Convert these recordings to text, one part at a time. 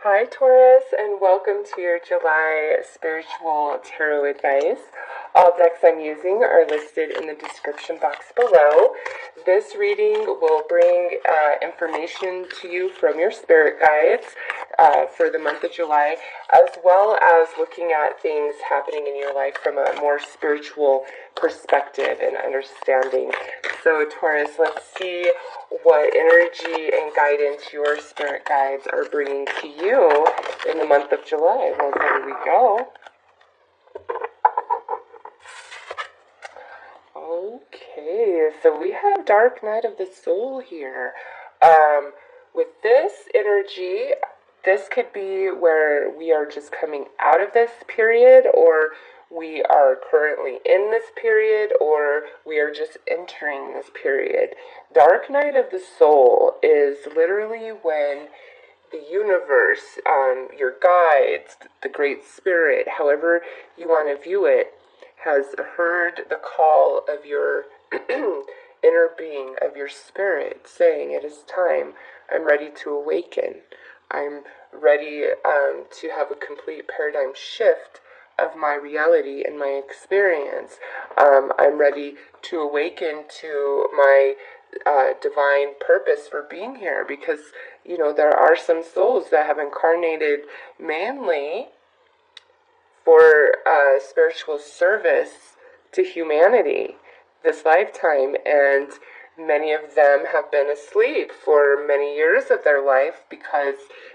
Hi, Taurus, and welcome to your July spiritual tarot advice. All decks I'm using are listed in the description box below. This reading will bring information to you from your spirit guides for the month of July, as well as looking at things happening in your life from a more spiritual perspective and understanding. So, Taurus, let's see what energy and guidance your spirit guides are bringing to you in the month of July. Well, there we go. Okay, so we have Dark Night of the Soul here. With this energy, this could be where we are just coming out of this period, or we are currently in this period, or we are just entering this period. Dark Night of the Soul is literally when the universe, your guides, the Great Spirit, however you want to view it, has heard the call of your inner being, of your spirit, saying, it is time. I'm ready to awaken. I'm ready to have a complete paradigm shift of my reality and my experience. I'm ready to awaken to my divine purpose for being here, because, you know, there are some souls that have incarnated mainly for spiritual service to humanity this lifetime, and many of them have been asleep for many years of their life because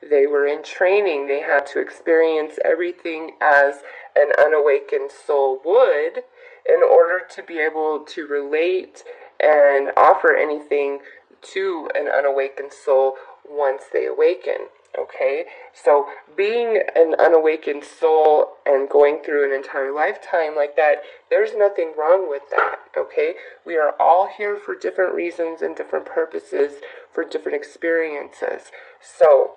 they were in training. They had to experience everything as an unawakened soul would in order to be able to relate and offer anything to an unawakened soul once they awaken. Okay, so being an unawakened soul and going through an entire lifetime like that, there's nothing wrong with that. Okay, we are all here for different reasons and different purposes, for different experiences. So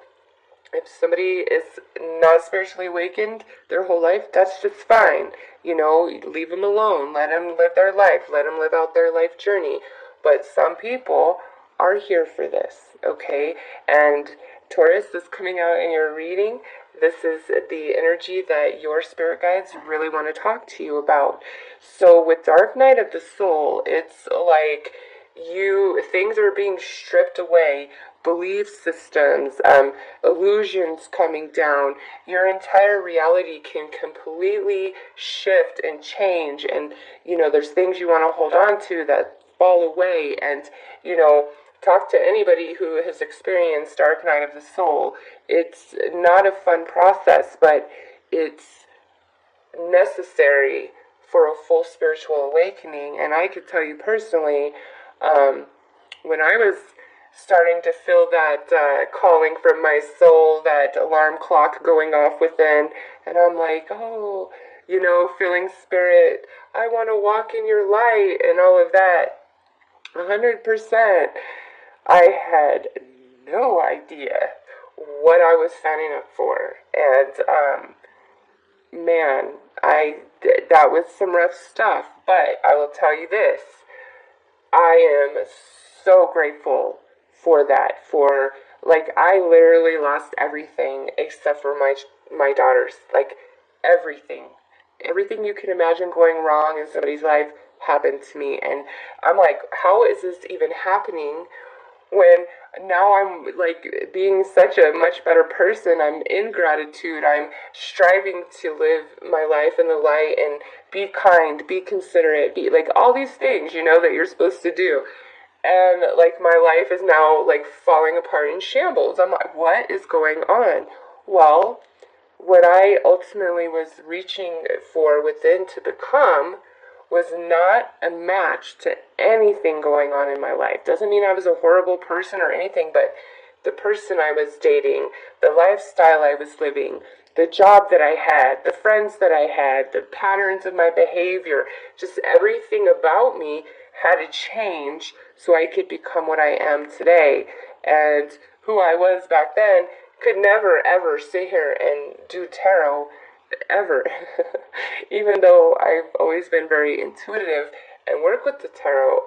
if somebody is not spiritually awakened their whole life, that's just fine. You know, leave them alone. Let them live their life. Let them live out their life journey. But some people are here for this, okay? And Taurus, this coming out in your reading, this is the energy that your spirit guides really want to talk to you about. So with Dark Night of the Soul, it's like things are being stripped away, belief systems, illusions coming down. Your entire reality can completely shift and change, and you know, there's things you want to hold on to that fall away. And you know, talk to anybody who has experienced Dark Night of the Soul. It's not a fun process, but it's necessary for a full spiritual awakening. And I could tell you personally, when I was starting to feel that calling from my soul, that alarm clock going off within, and I'm like, oh, you know, feeling spirit, I want to walk in your light and all of that, 100%. I had no idea what I was signing up for, and man, that was some rough stuff. But I will tell you this: I am so grateful for that. For, like, I literally lost everything except for my daughters. Like, everything you can imagine going wrong in somebody's life happened to me, and I'm like, how is this even happening? When now I'm like being such a much better person. I'm in gratitude. I'm striving to live my life in the light and be kind, be considerate, be like all these things, you know, that you're supposed to do. And like my life is now like falling apart in shambles. I'm like, what is going on? Well, what I ultimately was reaching for within to become was not a match to anything going on in my life. Doesn't mean I was a horrible person or anything, but the person I was dating, the lifestyle I was living, the job that I had, the friends that I had, the patterns of my behavior, just everything about me had to change so I could become what I am today. And who I was back then could never ever sit here and do tarot ever. Even though I've always been very intuitive and work with the tarot,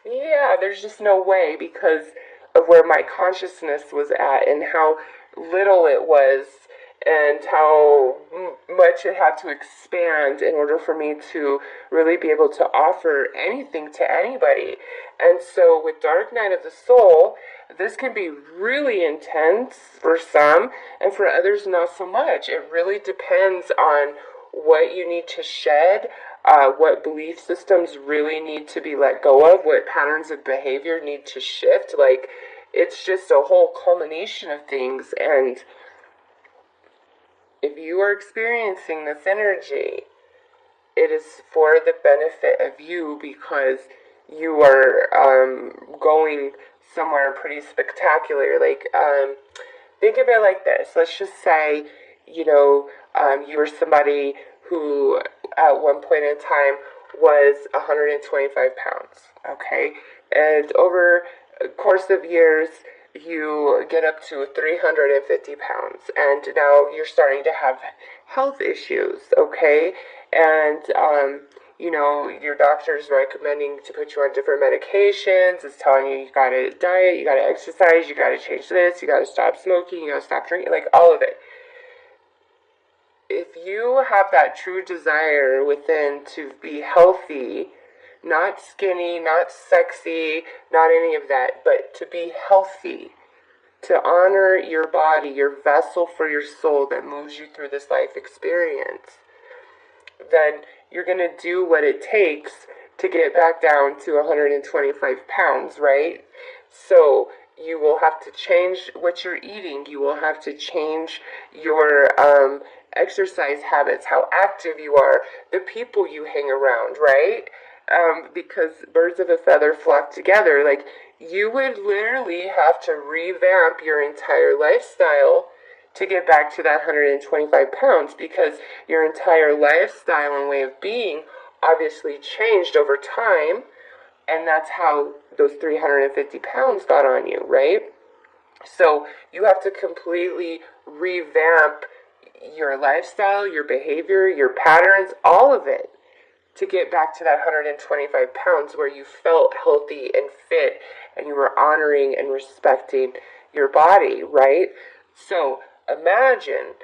yeah, there's just no way, because of where my consciousness was at and how little it was and how much it had to expand in order for me to really be able to offer anything to anybody. And so with Dark Night of the Soul, this can be really intense for some, and for others not so much. It really depends on what you need to shed, what belief systems really need to be let go of, what patterns of behavior need to shift. Like, it's just a whole culmination of things. And if you are experiencing this energy, it is for the benefit of you, because you are going somewhere pretty spectacular. Like, think of it like this. Let's just say, you were somebody who at one point in time was 125 pounds, okay? And over the course of years, you get up to 350 pounds, and now you're starting to have health issues, okay? And, your doctor's recommending to put you on different medications. It's telling you gotta diet, you gotta exercise, you gotta change this, you gotta stop smoking, you gotta stop drinking, like all of it. If you have that true desire within to be healthy, not skinny, not sexy, not any of that, but to be healthy, to honor your body, your vessel for your soul that moves you through this life experience, then you're going to do what it takes to get back down to 125 pounds, right? So you will have to change what you're eating. You will have to change your exercise habits, how active you are, the people you hang around, right? Because birds of a feather flock together. Like, you would literally have to revamp your entire lifestyle to get back to that 125 pounds, because your entire lifestyle and way of being obviously changed over time, and that's how those 350 pounds got on you, right? So you have to completely revamp your lifestyle, your behavior, your patterns, all of it, to get back to that 125 pounds where you felt healthy and fit and you were honoring and respecting your body, right? So imagine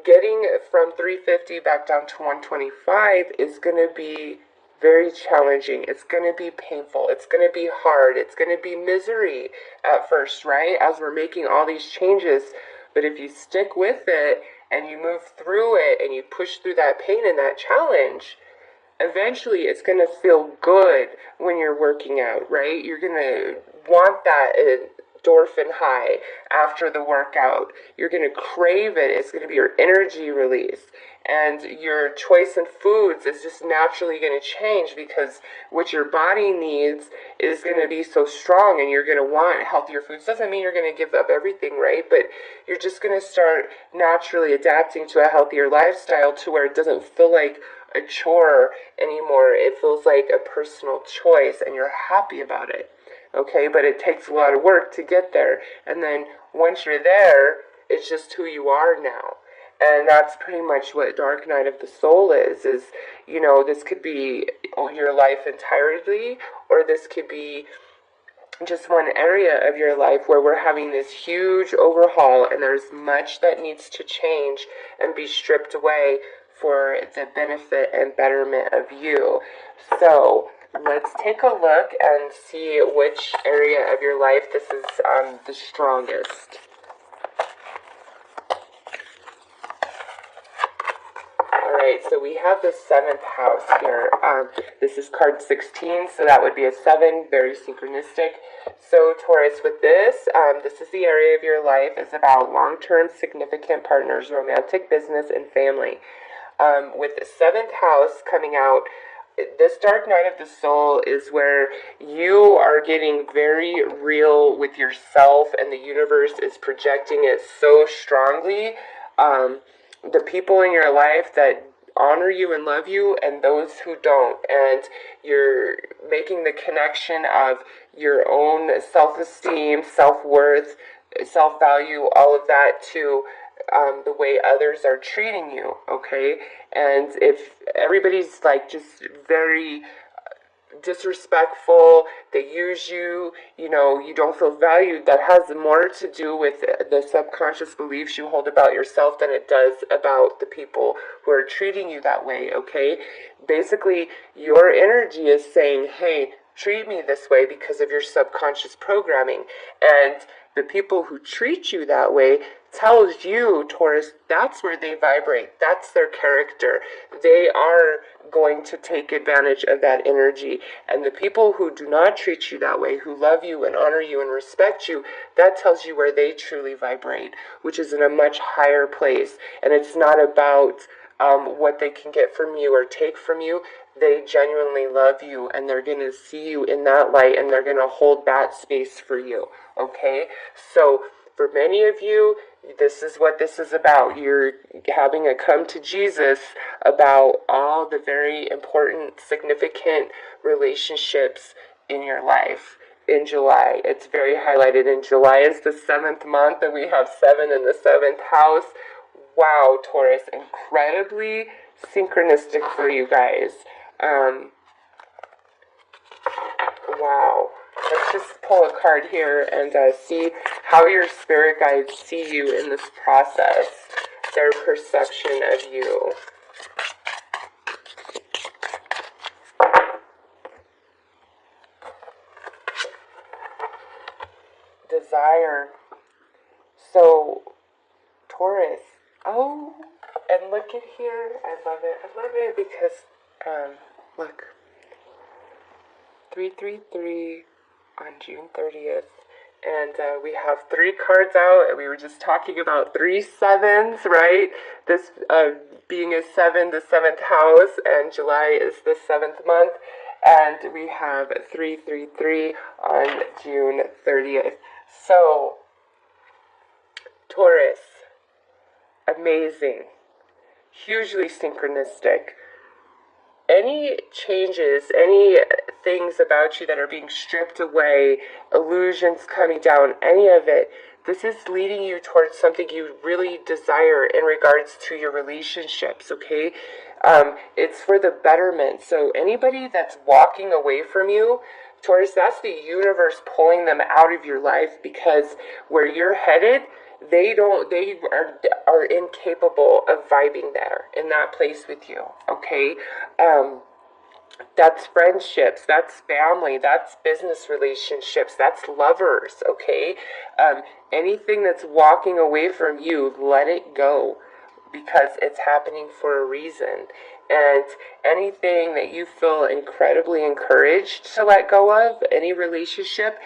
getting from 350 back down to 125 is going to be very challenging. It's going to be painful. It's going to be hard. It's going to be misery at first, right? As we're making all these changes. But if you stick with it and you move through it and you push through that pain and that challenge, eventually it's going to feel good when you're working out, right? You're going to want that endorphin high after the workout. You're going to crave it. It's going to be your energy release. And your choice in foods is just naturally going to change, because what your body needs is going to be so strong, and you're going to want healthier foods. Doesn't mean you're going to give up everything, right? But you're just going to start naturally adapting to a healthier lifestyle, to where it doesn't feel like a chore anymore. It feels like a personal choice, and you're happy about it. Okay, but it takes a lot of work to get there. And then once you're there, it's just who you are now. And that's pretty much what Dark Night of the Soul is, this could be your life entirely, or this could be just one area of your life where we're having this huge overhaul, and there's much that needs to change and be stripped away for the benefit and betterment of you. So let's take a look and see which area of your life this is the strongest. Alright, so we have the 7th house here. This is card 16, so that would be a 7, very synchronistic. So Taurus, with this is the area of your life. It's about long-term significant partners, romantic, business, and family. With the 7th house coming out, this Dark Night of the Soul is where you are getting very real with yourself, and the universe is projecting it so strongly. The people in your life that honor you and love you, and those who don't. And you're making the connection of your own self-esteem, self-worth, self-value, all of that to the way others are treating you, okay? And if everybody's like just very disrespectful, they use you, you don't feel valued, that has more to do with the subconscious beliefs you hold about yourself than it does about the people who are treating you that way, okay? Basically, your energy is saying, hey, treat me this way because of your subconscious programming. And the people who treat you that way tells you, Taurus, that's where they vibrate. That's their character. They are going to take advantage of that energy. And the people who do not treat you that way, who love you and honor you and respect you, that tells you where they truly vibrate, which is in a much higher place. And it's not about what they can get from you or take from you. They genuinely love you, and they're going to see you in that light, and they're going to hold that space for you, okay? So for many of you, this is what this is about. You're having a come to Jesus about all the very important, significant relationships in your life. In July, it's very highlighted. In July is the 7th month, and we have 7 in the 7th house. Wow, Taurus, incredibly synchronistic for you guys. Wow. Let's just pull a card here and see how your spirit guides see you in this process, their perception of you. Desire. So, Taurus. Oh, and look at here. I love it. I love it because, look. 333 on June 30th. And we have 3 cards out, and we were just talking about 3 sevens, right? This being a 7, the 7th house, and July is the 7th month. And we have 333 on June 30th. So, Taurus, amazing, hugely synchronistic. Any changes, any things about you that are being stripped away, illusions coming down, any of it, this is leading you towards something you really desire in regards to your relationships, okay? It's for the betterment. So anybody that's walking away from you, Taurus, that's the universe pulling them out of your life, because where you're headed, they are incapable of vibing there in that place with you, okay? That's friendships, that's family, that's business relationships, that's lovers, okay? Anything that's walking away from you, let it go, because it's happening for a reason. And anything that you feel incredibly encouraged to let go of, any relationship,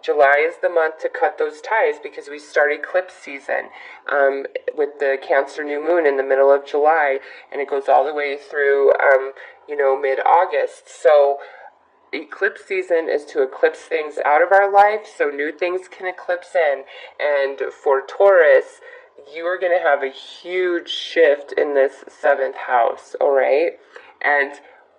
July is the month to cut those ties, because we start eclipse season with the Cancer new moon in the middle of July, and it goes all the way through, mid-August. So eclipse season is to eclipse things out of our life so new things can eclipse in. And for Taurus, you are going to have a huge shift in this 7th house, all right? And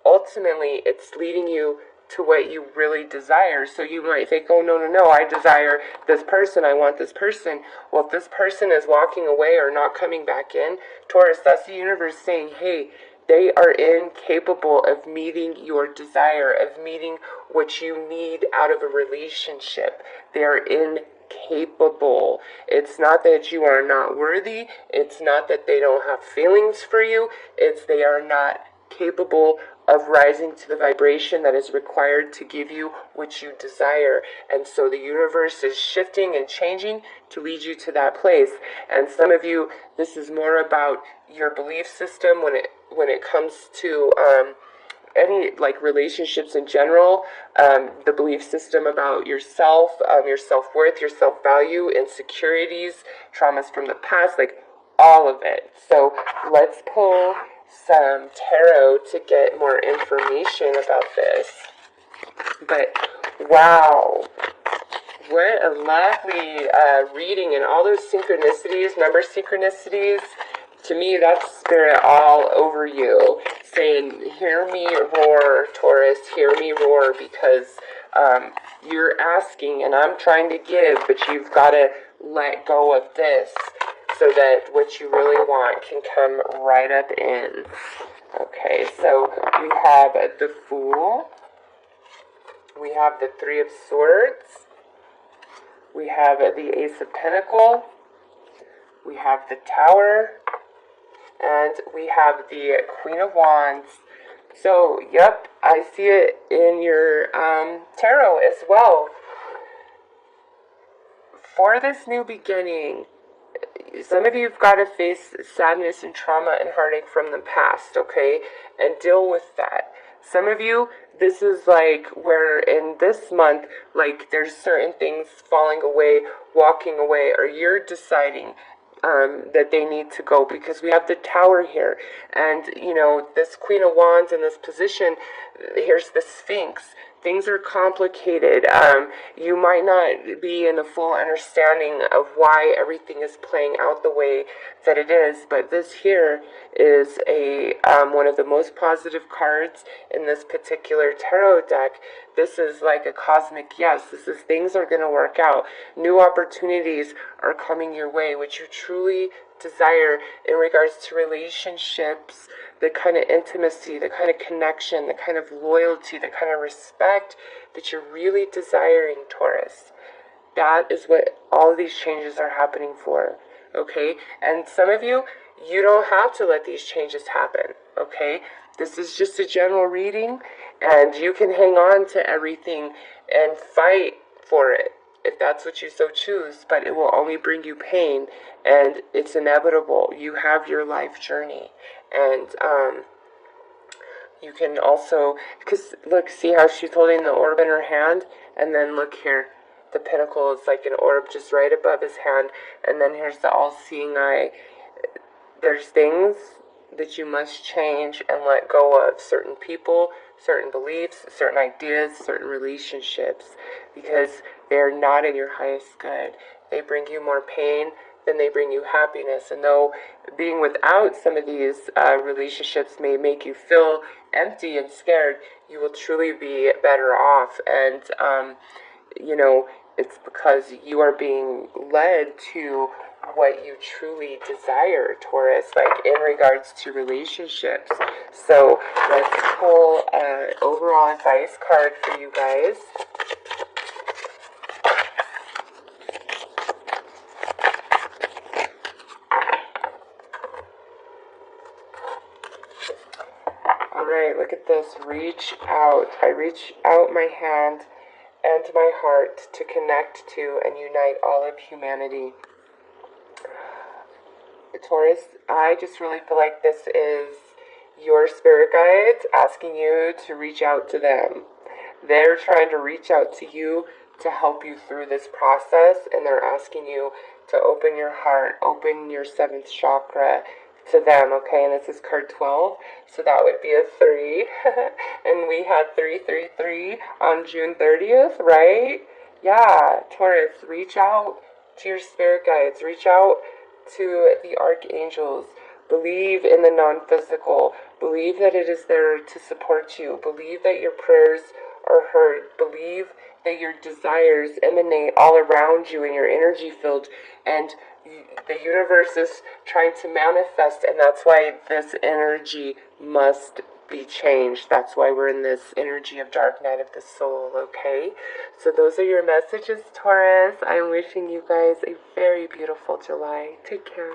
ultimately, it's leading you to what you really desire. So you might think, oh, no, I desire this person, I want this person. Well, if this person is walking away or not coming back in, Taurus, that's the universe saying, hey, they are incapable of meeting your desire, of meeting what you need out of a relationship. They are incapable. It's not that you are not worthy. It's not that they don't have feelings for you. It's they are not capable of rising to the vibration that is required to give you what you desire. And so the universe is shifting and changing to lead you to that place. And some of you, this is more about your belief system when it comes to any like relationships in general, the belief system about yourself, your self-worth, your self-value, insecurities, traumas from the past, like all of it. So let's pull some tarot to get more information about this. But wow, what a lovely reading, and all those synchronicities, number synchronicities. To me, that's spirit all over you, saying, hear me roar, Taurus, hear me roar, because you're asking, and I'm trying to give, but you've got to let go of this, so that what you really want can come right up in. Okay, so we have the Fool, We have the Three of Swords. We have the Ace of Pentacles. We have the Tower. And we have the Queen of Wands. So, yep, I see it in your tarot as well. For this new beginning, some of you have got to face sadness and trauma and heartache from the past, okay? And deal with that. Some of you, this is like where in this month, like there's certain things falling away, walking away, or you're deciding that they need to go, because we have the Tower here. And, you know, this Queen of Wands in this position, here's the Sphinx. Things are complicated. You might not be in a full understanding of why everything is playing out the way that it is, but this here is a one of the most positive cards in this particular tarot deck. This is like a cosmic yes. This is things are going to work out. New opportunities are coming your way, which you truly desire in regards to relationships, the kind of intimacy, the kind of connection, the kind of loyalty, the kind of respect that you're really desiring, Taurus. That is what all of these changes are happening for, okay? And some of you, you don't have to let these changes happen, okay? This is just a general reading, and you can hang on to everything and fight for it if that's what you so choose, but it will only bring you pain, and it's inevitable. You have your life journey, and you can also, because look, see how she's holding the orb in her hand, and then look here, the pinnacle is like an orb just right above his hand, and then here's the all-seeing eye. There's things that you must change and let go of, certain people, certain beliefs, certain ideas, certain relationships, because they're not in your highest good. They bring you more pain than they bring you happiness. And though being without some of these relationships may make you feel empty and scared, you will truly be better off. And, you know, it's because you are being led to what you truly desire, Taurus, like in regards to relationships. So let's pull an overall advice card for you guys. Alright, look at this. Reach out. I reach out my hand and my heart to connect to and unite all of humanity. Taurus, I just really feel like this is your spirit guides asking you to reach out to them. They're trying to reach out to you to help you through this process, and they're asking you to open your heart, open your 7th chakra to them, okay? And this is card 12, so that would be a 3. And we had 333 on June 30th, right? Yeah, Taurus, reach out to your spirit guides, reach out to the archangels. Believe in the non-physical. Believe that it is there to support you. Believe that your prayers are heard. Believe that your desires emanate all around you in your energy field, and the universe is trying to manifest, and that's why this energy must be changed. That's why we're in this energy of dark night of the soul, okay? So those are your messages, Taurus. I'm wishing you guys a very beautiful July. Take care.